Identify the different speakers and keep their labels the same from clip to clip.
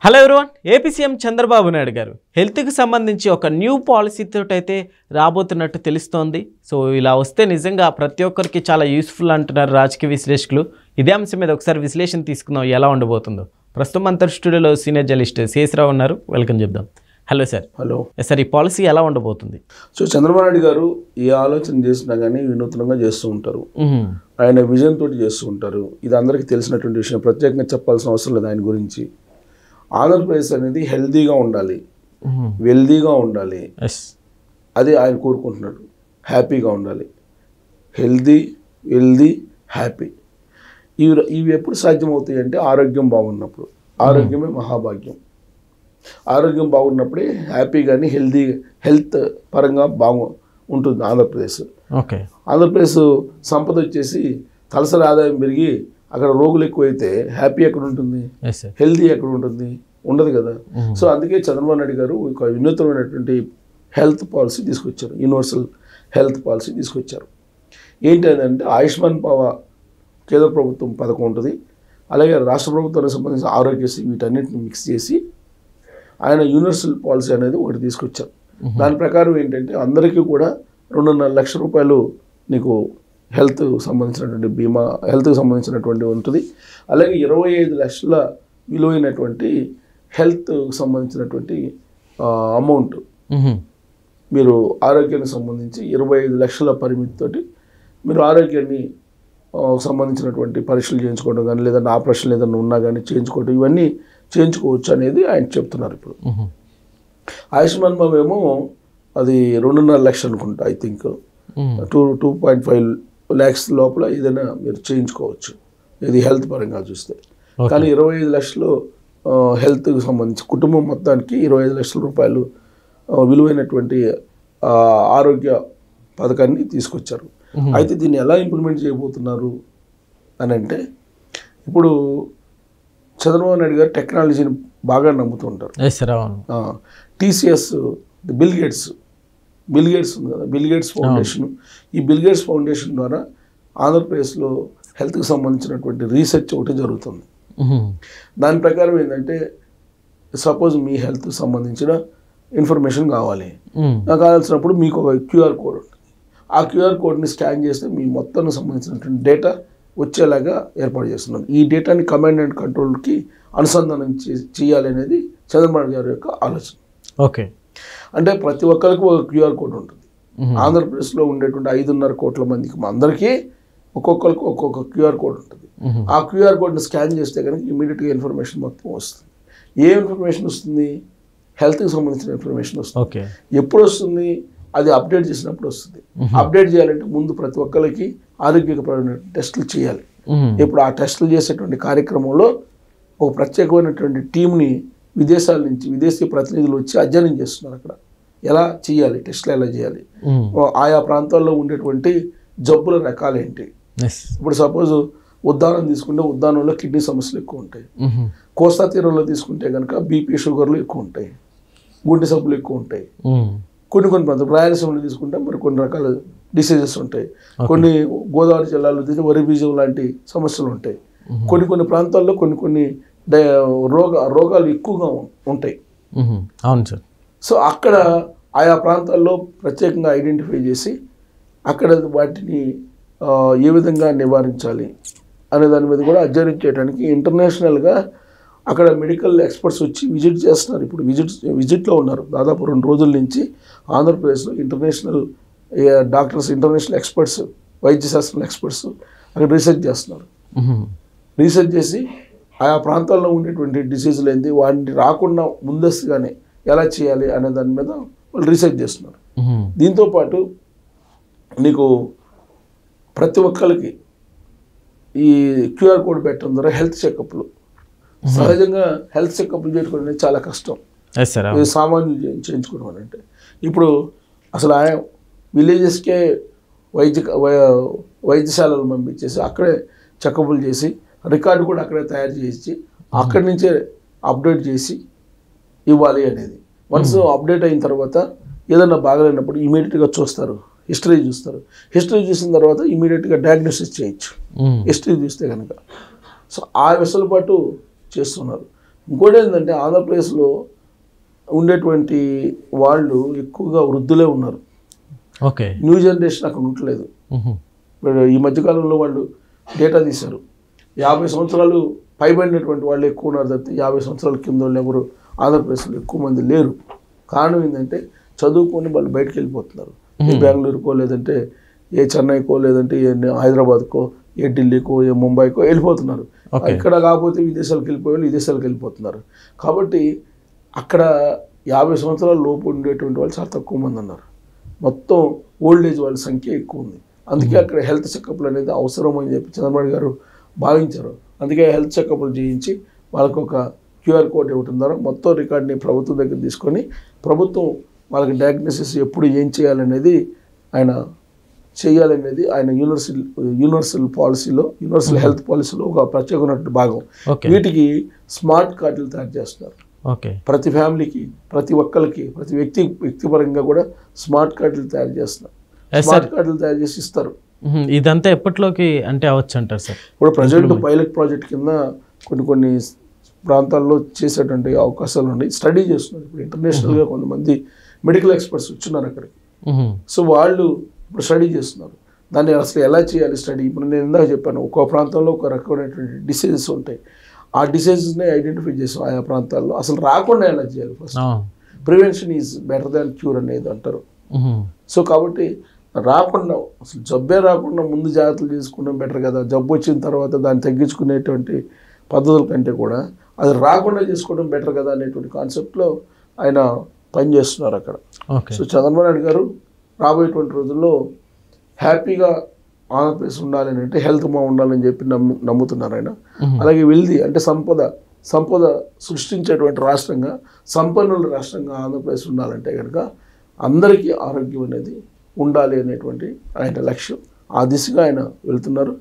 Speaker 1: Hello everyone, AP CM Chandrababu Naidu గారు హెల్త్కి సంబంధించి ఒక న్యూ పాలసీతో అయితే రాబోతున్నట్టు తెలుస్తోంది. సో ఇలా వస్తే నిజంగా ప్రతి ఒక్కరికి చాలా యూస్ఫుల్ అంటున్నారు రాజకీయ విశ్లేషకులు. ఇదే అంశం మీద ఒకసారి విశ్లేషణ తీసుకుందాం, ఎలా ఉండబోతుందో. ప్రస్తుతం అంతర్ స్టూడియోలో సీనియర్ జర్నలిస్ట్ శేషరావు ఉన్నారు, వెల్కమ్ చెప్దాం. Hello sir.
Speaker 2: హలో
Speaker 1: సార్, ఈ పాలసీ ఎలా ఉండబోతుంది?
Speaker 2: సో చంద్రబాబు నాయుడు గారు ఏ ఆలోచన చేసినా కానీ వినూత్నంగా చేస్తూ ఉంటారు. ఆయన విజన్ తోటి చేస్తూ ఉంటారు. ఇది అందరికీ తెలిసినటువంటి విషయం, ప్రత్యేకంగా చెప్పాల్సిన అవసరం లేదు ఆయన గురించి. ఆంధ్రప్రదేశ్ అనేది హెల్దీగా ఉండాలి, వెల్దీగా ఉండాలి, అది ఆయన కోరుకుంటున్నాడు. హ్యాపీగా ఉండాలి, హెల్దీ, వెల్దీ, హ్యాపీ. ఇవి ఎప్పుడు సాధ్యమవుతాయి అంటే ఆరోగ్యం బాగున్నప్పుడు. ఆరోగ్యమే మహాభాగ్యం. ఆరోగ్యం బాగున్నప్పుడే హ్యాపీ కానీ హెల్త్ పరంగా ఉంటుంది ఆంధ్రప్రదేశ్.
Speaker 1: ఓకే.
Speaker 2: ఆంధ్రప్రదేశ్ సంపద వచ్చేసి తలసరి ఆదాయం పెరిగి అక్కడ రోగులు ఎక్కువైతే హ్యాపీ ఎక్కడ ఉంటుంది, హెల్తీ ఎక్కడ ఉంటుంది? ఉండదు కదా. సో అందుకే చంద్రబాబు నాయుడు గారు ఒక వినూత్నమైనటువంటి హెల్త్ పాలసీ తీసుకొచ్చారు, యూనివర్సల్ హెల్త్ పాలసీ తీసుకొచ్చారు. ఏంటి అంటే ఆయుష్మాన్ భవ కేంద్ర ప్రభుత్వం పథకం ఉంటుంది, అలాగే రాష్ట్ర ప్రభుత్వానికి సంబంధించిన ఆరోగ్యశ్రీ, వీటన్నిటిని మిక్స్ చేసి ఆయన యూనివర్సల్ పాలసీ అనేది ఒకటి తీసుకొచ్చారు. దాని ప్రకారం ఏంటంటే అందరికీ కూడా 2.5 లక్షల రూపాయలు నీకు హెల్త్ సంబంధించినటువంటి బీమా, హెల్త్కి సంబంధించినటువంటి ఉంటుంది. అలాగే 25 లక్షల విలువైనటువంటి హెల్త్ సంబంధించినటువంటి అమౌంట్ మీరు ఆరోగ్యానికి సంబంధించి 25 లక్షల పరిమితితోటి మీరు ఆరోగ్యాన్ని సంబంధించినటువంటి పరీక్షలు చేయించుకోవడం కానీ, లేదంటే ఆపరేషన్లు ఏదైనా ఉన్నా కానీ చేయించుకోవడం, ఇవన్నీ చేయించుకోవచ్చు అనేది ఆయన చెప్తున్నారు. ఇప్పుడు ఆయుష్మాన్ భవ ఏమో అది 2.5 లక్షలు అనుకుంటా, ఐ థింక్ 2.5 lakhs లోపల ఏదైనా మీరు చేయించుకోవచ్చు, ఇది హెల్త్ పరంగా చూస్తే. కానీ 25 లక్షలు హెల్త్కి సంబంధించి కుటుంబం మొత్తానికి 25 లక్షల రూపాయలు విలువైనటువంటి ఆరోగ్య పథకాన్ని తీసుకొచ్చారు. అయితే దీన్ని ఎలా ఇంప్లిమెంట్ చేయబోతున్నారు అని అంటే, ఇప్పుడు చంద్రబాబు నాయుడు గారు టెక్నాలజీని బాగా నమ్ముతూ ఉంటారు. టీసీఎస్, బిల్ గేట్స్ ఉంది కదా, బిల్ గేట్స్ ఫౌండేషన్. ఈ బిల్ గేట్స్ ఫౌండేషన్ ద్వారా ఆంధ్రప్రదేశ్లో హెల్త్కి సంబంధించినటువంటి రీసెర్చ్ ఒకటి జరుగుతుంది. దాని ప్రకారం ఏంటంటే, సపోజ్ మీ హెల్త్కి సంబంధించిన ఇన్ఫర్మేషన్ కావాలి, నాకు కావాల్సినప్పుడు మీకు ఒక క్యూఆర్ కోడ్ ఉంటుంది. ఆ క్యూఆర్ కోడ్ని స్కాన్ చేస్తే మీ మొత్తానికి సంబంధించినటువంటి డేటా వచ్చేలాగా ఏర్పాటు చేస్తున్నారు. ఈ డేటాని కమాండ్ అండ్ కంట్రోల్కి అనుసంధానం చేయాలి అనేది చంద్రబాబు గారి యొక్క ఆలోచన.
Speaker 1: ఓకే.
Speaker 2: అంటే ప్రతి ఒక్కరికి ఒక క్యూఆర్ కోడ్ ఉంటుంది. ఆంధ్రప్రదేశ్లో ఉండేటువంటి 5.5 కోట్ల మందికి అందరికీ ఒక్కొక్కరికి ఒక్కొక్క క్యూఆర్ కోడ్ ఉంటుంది. ఆ క్యూఆర్ కోడ్ని స్కాన్ చేస్తే కనుక ఇమీడియట్గా ఇన్ఫర్మేషన్ మొత్తం వస్తుంది. ఏ ఇన్ఫర్మేషన్ వస్తుంది? హెల్త్కి సంబంధించిన ఇన్ఫర్మేషన్ వస్తుంది. ఎప్పుడు వస్తుంది? అది అప్డేట్ చేసినప్పుడు వస్తుంది. అప్డేట్ చేయాలంటే ముందు ప్రతి ఒక్కరికి ఆరోగ్యపరమైన టెస్టులు చేయాలి. ఇప్పుడు ఆ టెస్టులు చేసేటువంటి కార్యక్రమంలో ఒక ప్రత్యేకమైనటువంటి టీంని విదేశాల నుంచి విదేశీ ప్రతినిధులు వచ్చి అధ్యయనం చేస్తున్నారు. అక్కడ ఎలా చేయాలి, టెస్టులు ఎలా చేయాలి, ఆయా ప్రాంతాల్లో ఉండేటువంటి జబ్బుల రకాలేంటి. ఇప్పుడు సపోజ్ ఉద్దానం తీసుకుంటే ఉద్దానంలో కిడ్నీ సమస్యలు ఎక్కువ ఉంటాయి. కోస్తా తీరంలో తీసుకుంటే కనుక బీపీ, షుగర్లు ఎక్కువ ఉంటాయి, గుండె సబ్బులు ఎక్కువ ఉంటాయి. కొన్ని ప్రాంతాలు రాయలసీమలో తీసుకుంటే మరి కొన్ని రకాల డిసీజెస్ ఉంటాయి. కొన్ని గోదావరి జిల్లాలో తీసి వరి బీజం లాంటి సమస్యలు ఉంటాయి. కొన్ని ప్రాంతాల్లో కొన్ని రోగాలు ఎక్కువగా ఉంటాయి.
Speaker 1: అవును సార్.
Speaker 2: సో అక్కడ ఆయా ప్రాంతాల్లో ప్రత్యేకంగా ఐడెంటిఫై చేసి అక్కడ వాటిని ఏ విధంగా నివారించాలి అనే దాని మీద కూడా అధ్యయనం చేయడానికి ఇంటర్నేషనల్గా అక్కడ మెడికల్ ఎక్స్పర్ట్స్ వచ్చి విజిట్ చేస్తున్నారు. ఇప్పుడు విజిట్లో ఉన్నారు. దాదాపు 2 రోజుల నుంచి ఆంధ్రప్రదేశ్లో ఇంటర్నేషనల్ డాక్టర్స్, ఇంటర్నేషనల్ ఎక్స్పర్ట్స్, వైద్య శాస్త్ర ఎక్స్పర్ట్స్ అక్కడ రీసెర్చ్ చేస్తున్నారు. రీసెర్చ్ చేసి ఆయా ప్రాంతాల్లో ఉండేటువంటి డిసీజులు ఏంటి, వాటిని రాకుండా ముందస్తుగానే ఎలా చేయాలి అనే దాని మీద వాళ్ళు రీసెర్చ్ చేస్తున్నారు. దీంతోపాటు నీకు ప్రతి ఒక్కరికి ఈ క్యూఆర్ కోడ్ పెట్టడం ద్వారా హెల్త్ చెకప్లు, సహజంగా హెల్త్ చెకప్లు చేసుకోవడం అనేది చాలా కష్టం. సామాన్యులు చేయించుకోవడం అని అంటే ఇప్పుడు అసలు ఆయన విలేజెస్కే వైద్యశాలలు పంపించేసి అక్కడే చెకప్లు చేసి రికార్డు కూడా అక్కడే తయారు చేసి అక్కడి నుంచే అప్డేట్ చేసి ఇవ్వాలి అనేది. వన్స్ అప్డేట్ అయిన తర్వాత ఏదన్నా బాగలేనప్పుడు ఇమీడియట్గా చూస్తారు, హిస్టరీ చూస్తారు. హిస్టరీ చూసిన తర్వాత ఇమీడియట్గా డయాగ్నోసిస్ చేయొచ్చు హిస్టరీ చూస్తే కనుక. సో ఆ వెసులుబాటు చేస్తున్నారు. ఇంకోటి ఏంటంటే ఆంధ్రప్రదేశ్లో ఉండేటువంటి వాళ్ళు ఎక్కువగా వృద్ధులే ఉన్నారు.
Speaker 1: ఓకే,
Speaker 2: న్యూ జనరేషన్ అక్కడ ఉండట్లేదు. ఈ మధ్యకాలంలో వాళ్ళు డేటా తీశారు, 50 సంవత్సరాలు పైబడినటువంటి వాళ్ళు ఎక్కువ ఉన్నారు తప్పితే 50 సంవత్సరాల కింద వాళ్ళు ఎవరు ఆంధ్రప్రదేశ్లో ఎక్కువ మంది లేరు. కారణం ఏంటంటే చదువుకొని వాళ్ళు బయటకు వెళ్ళిపోతున్నారు. ఏ బెంగళూరుకో, లేదంటే ఏ చెన్నైకో, లేదంటే ఏ హైదరాబాద్కో, ఏ ఢిల్లీకో, ఏ ముంబైకో వెళ్ళిపోతున్నారు. ఇక్కడ కాకపోతే విదేశాలకు వెళ్ళిపోయి విదేశాలకు వెళ్ళిపోతున్నారు. కాబట్టి అక్కడ 50 సంవత్సరాల లోపు ఉండేటువంటి వాళ్ళు చాలా తక్కువ మంది ఉన్నారు. మొత్తం ఓల్డ్ ఏజ్ వాళ్ళ సంఖ్య ఎక్కువ ఉంది. అందుకే అక్కడ హెల్త్ చెకప్లు అనేది అవసరం అని చెప్పి చంద్రబాబు గారు భావించారు. అందుకే హెల్త్ చెకప్లు చేయించి వాళ్ళకు ఒక క్యూఆర్ కోడ్ ఇవ్వడం ద్వారా మొత్తం రికార్డ్ని ప్రభుత్వం దగ్గర తీసుకొని ప్రభుత్వం వాళ్ళకి డయాగ్నోసిస్ ఎప్పుడు ఏం చేయాలనేది ఆయన యూనివర్సల్ పాలసీలో, యూనివర్సల్ హెల్త్ పాలసీలో ఒక ప్రత్యేకమైన భాగం. వీటికి స్మార్ట్ కార్డులు తయారు చేస్తున్నారు. ప్రతి ఫ్యామిలీకి, ప్రతి ఒక్కరికి, ప్రతి వ్యక్తిపరంగా కూడా స్మార్ట్ కార్డులు తయారు చేస్తున్నారు. స్మార్ట్ కార్డులు తయారు చేసి ఇస్తారు.
Speaker 1: ఇదంతా ఎప్పటిలోకి అంటే అవచ్చు అంటారు సార్?
Speaker 2: ఇప్పుడు ప్రజెంట్ పైలట్ ప్రాజెక్ట్ కింద కొన్ని ప్రాంతాల్లో చేసేటువంటి అవకాశాలు ఉన్నాయి. స్టడీ చేస్తున్నారు. ఇప్పుడు ఇంటర్నేషనల్గా కొంతమంది మెడికల్ ఎక్స్పర్ట్స్ వచ్చిన్నారు అక్కడికి. సో వాళ్ళు ఇప్పుడు స్టడీ చేస్తున్నారు. దాన్ని అసలు ఎలా చేయాలి స్టడీ. ఇప్పుడు నేను ఇందాక చెప్పాను, ఒక్కో ప్రాంతంలో ఒక రకమైనటువంటి డిసీజెస్ ఉంటాయి. ఆ డిసీజెస్ని ఐడెంటిఫై చేసాం ఆయా ప్రాంతాల్లో. అసలు రాకుండా ఎలా చేయాలి, first prevention is better than cure అనేది అంటారు. సో కాబట్టి రాకుండా, అసలు జబ్బే రాకుండా ముందు జాగ్రత్తలు తీసుకున్నాం బెటర్ కదా. జబ్బు వచ్చిన తర్వాత దాన్ని తగ్గించుకునేటువంటి పద్ధతుల కంటే కూడా అది రాకుండా చేసుకోవడం బెటర్ కదా అనేటువంటి కాన్సెప్ట్లో ఆయన పనిచేస్తున్నారు అక్కడ. సో చంద్రబాబు నాయుడు గారు రాబోయేటువంటి రోజుల్లో హ్యాపీగా ఆంధ్రప్రదేశ్ ఉండాలని, అంటే హెల్త్ ఉండాలని చెప్పి నమ్ముతున్నారు ఆయన. అలాగే వెల్దీ అంటే సంపద సృష్టించేటువంటి రాష్ట్రంగా, సంపన్నుల రాష్ట్రంగా ఆంధ్రప్రదేశ్ ఉండాలంటే కనుక అందరికీ ఆరోగ్యం అనేది ఉండాలి అనేటువంటి ఆయన లక్ష్యం. ఆ దిశగా ఆయన వెళ్తున్నారు.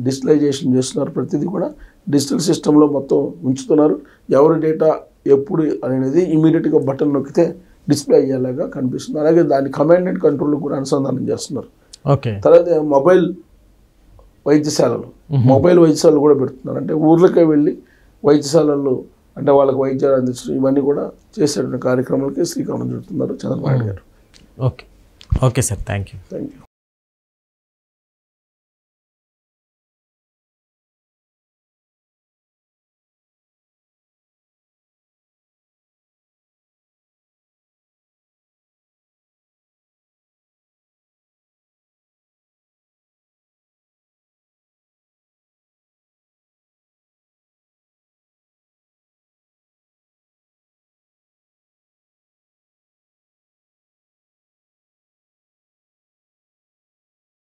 Speaker 2: డిజిటలైజేషన్ చేస్తున్నారు. ప్రతిదీ కూడా డిజిటల్ సిస్టంలో మొత్తం ఉంచుతున్నారు. ఎవరి డేటా ఎప్పుడు అనేది ఇమీడియట్గా బటన్ నొక్కితే డిస్ప్లే అయ్యేలాగా కనిపిస్తుంది. అలాగే దాని కమాండ్ అండ్ కంట్రోల్ కూడా అనుసంధానం చేస్తున్నారు. తర్వాత మొబైల్ వైద్యశాలలు కూడా పెడుతున్నారు. అంటే ఊర్లకే వెళ్ళి వైద్యశాలల్లో అంటే వాళ్ళకి వైద్యాలు అందించడం, ఇవన్నీ కూడా చేసేటువంటి కార్యక్రమాలకి శ్రీకారం చుడుతున్నారు చంద్రబాబు నాయుడు గారు.
Speaker 1: Okay sir, thank you.